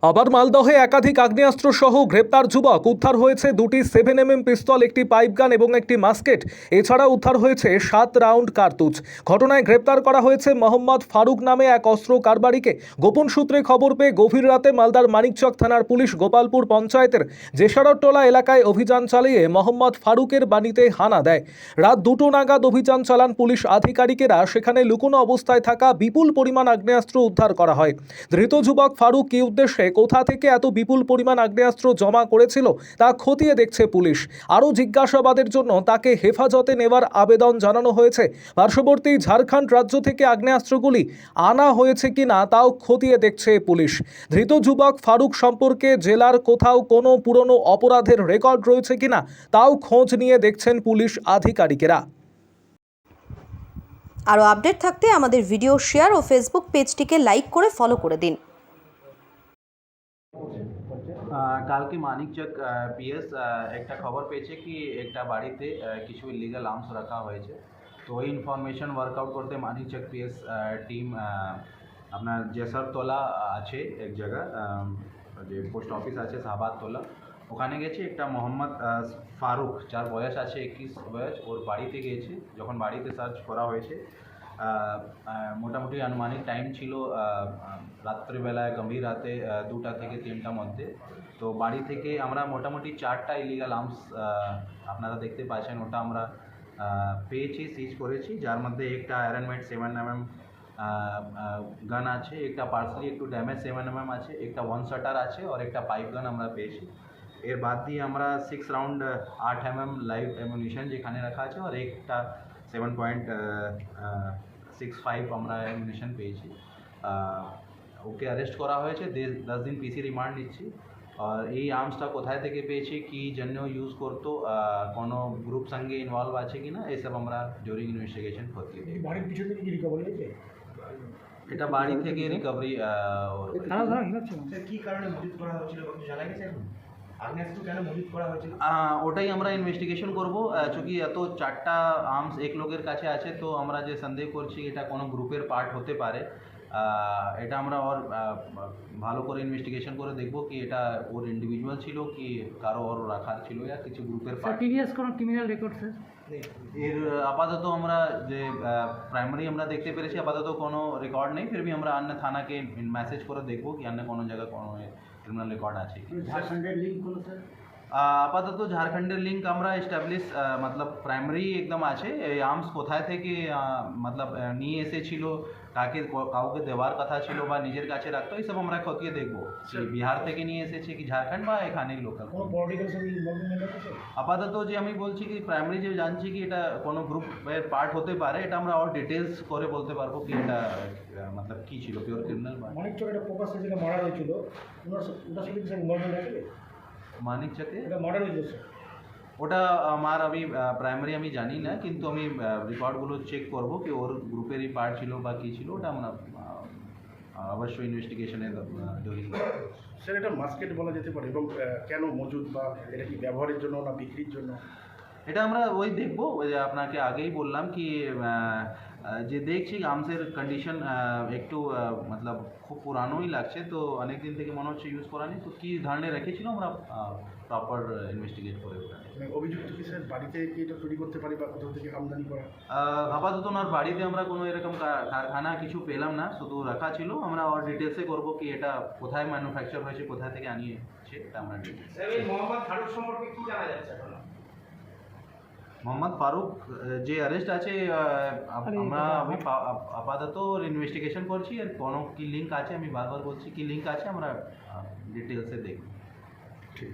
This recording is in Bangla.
আবার মালদহে একাধিক আগ্নেয়াস্ত্র সহ গ্রেপ্তার যুবক। উদ্ধার হয়েছে দুটি 7mm পিস্তল, একটি পাইপগান এবং একটি মাস্কেট। এছাড়া উদ্ধার হয়েছে 7 রাউন্ড কার্তুজ। ঘটনায় গ্রেপ্তার করা হয়েছে মোহাম্মদ ফারুক নামে এক অস্ত্র কারবারিকে। গোপন সূত্রে খবর পেয়ে গভীর রাতে মালদার মানিকচক থানার পুলিশ গোপালপুর পঞ্চায়েতের জেসারট্টোলা এলাকায় অভিযান চালিয়ে মোহাম্মদ ফারুকের বাড়িতে হানা দেয়। রাত 2টো নাগাদ অভিযান চালান পুলিশ আধিকারিকেরা। সেখানে লুকোনো অবস্থায় থাকা বিপুল পরিমাণ আগ্নেয়াস্ত্র উদ্ধার করা হয়। ধৃত যুবক ফারুক কী উদ্দেশ্যে, কোথা থেকে এত বিপুল পরিমাণ আগ্নেয়াস্ত্র জমা করেছিল তা খতিয়ে দেখছে পুলিশ। আরও জিজ্ঞাসাবাদের জন্য তাকে হেফাজতে নেওয়ার আবেদন জানানো হয়েছে। পার্শ্ববর্তী ঝাড়খণ্ড রাজ্য থেকে আগ্নেয়াস্ত্রগুলি আনা হয়েছে কিনা তাও খতিয়ে দেখছে পুলিশ। ধৃত যুবক ফারুক সম্পর্কে জেলার কোথাও কোনো পুরনো অপরাধের রেকর্ড রয়েছে কিনা তাও খোঁজ নিয়ে দেখছেন পুলিশ আধিকারিকেরা। আরও আপডেট থাকতে আমাদের ভিডিও শেয়ার ও ফেসবুক পেজটিকে লাইক করে ফলো করে দিন। কালকে মানিকচক পিএস একটা খবর পেয়েছে কি একটা বাড়িতে কিছু ইলিগাল আর্মস রাখা হয়েছে। তো ওই ইনফরমেশন ওয়ার্কআউট করতে মানিকচক পিএস টিম আপনার জেসারতলা আছে এক জায়গা, যে পোস্ট অফিস আছে শাহবাজতলা, ওখানে গেছে। একটা মোহাম্মদ ফারুক, যার বয়স আছে 21 বয়স, ওর বাড়িতে গিয়েছে। যখন বাড়িতে সার্চ করা হয়েছে, মোটামুটি আনুমানিক টাইম ছিল রাত্রিবেলায়, গম্ভীর রাতে 2টা থেকে 3টার মধ্যে। তো বাড়ি থেকে আমরা মোটামুটি 4টা ইলিগাল আর্মস আপনারা দেখতে পাচ্ছেন, ওটা আমরা পেয়েছি, সিজ করেছি। যার মধ্যে একটা আয়রন মেড 7mm গান আছে, একটা পার্সলি একটু ড্যামেজ 7mm আছে, একটা 1 শাটার আছে, আর একটা পাইপ গান আমরা পেয়েছি। এর বাদ দিয়ে আমরা 6 রাউন্ড 8mm লাইভ অ্যামুনিশন যেখানে রাখা আছে, আর একটা 7.65 আমরা অ্যামুনিশন পেয়েছি। ওকে অ্যারেস্ট করা হয়েছে, 10 দিন পিসি রিমান্ড নিচ্ছি। আর এই আর্মসটা কোথায় থেকে পেয়েছে, কী জন্য ইউজ করতো, কোনো গ্রুপ সঙ্গে ইনভলভ আছে কি না, এসব আমরা ডিউরিং ইনভেস্টিগেশন করতে দিই। বাড়ির পিছন থেকে কি রিকভারি হয়েছে? এটা বাড়ি থেকে রিকভারি। কি কারণে মজুত করা হচ্ছিল জানা গেছে এখন? আগ্নেয়াস্ত্র কেন মজুত করা হয়েছিল? ওটাই আমরা ইনভেস্টিগেশন করবো। চूँकि এত 4টা আর্মস এক লোকের কাছে আছে, তো আমরা যে সন্দেহ করছি এটা কোনো গ্রুপের পার্ট হতে পারে। এটা আমরা ওর ভালো করে ইনভেস্টিগেশন করে দেখব কি এটা ওর ইন্ডিভিজুয়াল ছিল কি কারো ওর রাখার ছিল, या কিছু গ্রুপের পার্ট। প্রিভিয়াস কোনো ক্রিমিনাল রেকর্ড স্যার? এর আপাতত আমরা যে প্রাইমারি আমরা দেখতে পেরেছি, আপাতত কোনো রেকর্ড নেই। ফির भी আমরা অন্য থানাকে মেসেজ করে দেখব কি অন্য কোনো জায়গায় কোনো ক্রিমিনাল রেকর্ড আছে কি। ঝাড়খণ্ডের লিঙ্ক কোনো স্যার? আপাতত ঝাড়খণ্ডের লিঙ্ক আমরা এস্টাবলিশ মতলব প্রাইমারি একদম আছে। এই আর্মস কোথায় থেকে মতলব নিয়ে এসেছিল, কাউকে দেওয়ার কথা ছিল বা নিজের কাছে রাখতো, এইসব আমরা খতিয়ে দেখবো বিহার থেকে নিয়ে এসেছে কি ঝাড়খণ্ড বা এখানেই লোকাল। কোনো পলিটিক্যাল সঙ্গে ইনভলভমেন্ট আছে? আপাতত যে আমি বলছি কি প্রাইমারি যে জানছি কি এটা কোনো গ্রুপের পার্ট হতে পারে, এটা আমরা আর ডিটেলস করে বলতে পারবো কি এটা মতলব কী ছিল, পিওর ক্রিমিনাল। মানিকচক একটা প্রকাশ্যে যেটা মারা হয়েছিল, ওটার সাথে কি স্যার ইনভলভমেন্ট আছে? মানিকচকে এটা মার্ডার হয়েছিল স্যার? ওটা আমার আমি প্রাইমারি আমি জানি না, কিন্তু আমি রেকর্ডগুলো চেক করব কি ওর গ্রুপেরই পার্ট ছিল বা কী ছিল, ওটা আমরা অবশ্যই ইনভেস্টিগেশনে জড়িয়ে। স্যার এটা মাস্কেট বলা যেতে পারে, এবং কেন মজুদ, বা এটা কি ব্যবহারের জন্য না বিক্রির জন্য? এটা আমরা ওই দেখবো, ওই যে আপনাকে আগেই বললাম কি যে দেখছি আর্মসের কন্ডিশন একটু মতলব খুব পুরানোই লাগছে, তো অনেক দিন থেকে মনে হচ্ছে ইউজ করা নেই। তো কী ধরনের রেখেছিল আমরা প্রপার ইনভেস্টিগেট করে ওটা। অভিযুক্ত কি স্যার বাড়িতে কি এটা তৈরি করতে পারে বা কোথাও থেকে আমদানি করা? আপাতত ওনার বাড়িতে আমরা কোনো এরকম কারখানা কিছু পেলাম না, শুধু রাখা ছিল। আমরা ওর ডিটেলসে করবো কি এটা কোথায় ম্যানুফ্যাকচার হয়েছে, কোথায় থেকে আনিয়েছে, এটা আমরা ডিটেলস। মোহাম্মদ ফারুক সম্পর্কে কি জানা যাচ্ছে এখন? মোহাম্মদ ফারুক যে অ্যারেস্ট আছে, আমরা আমি আপাতত ইনভেস্টিগেশন করছি। আর কোনো কী লিঙ্ক আছে, আমি বারবার বলছি কী লিঙ্ক আছে, আমরা ডিটেলসে দেখব। ঠিক।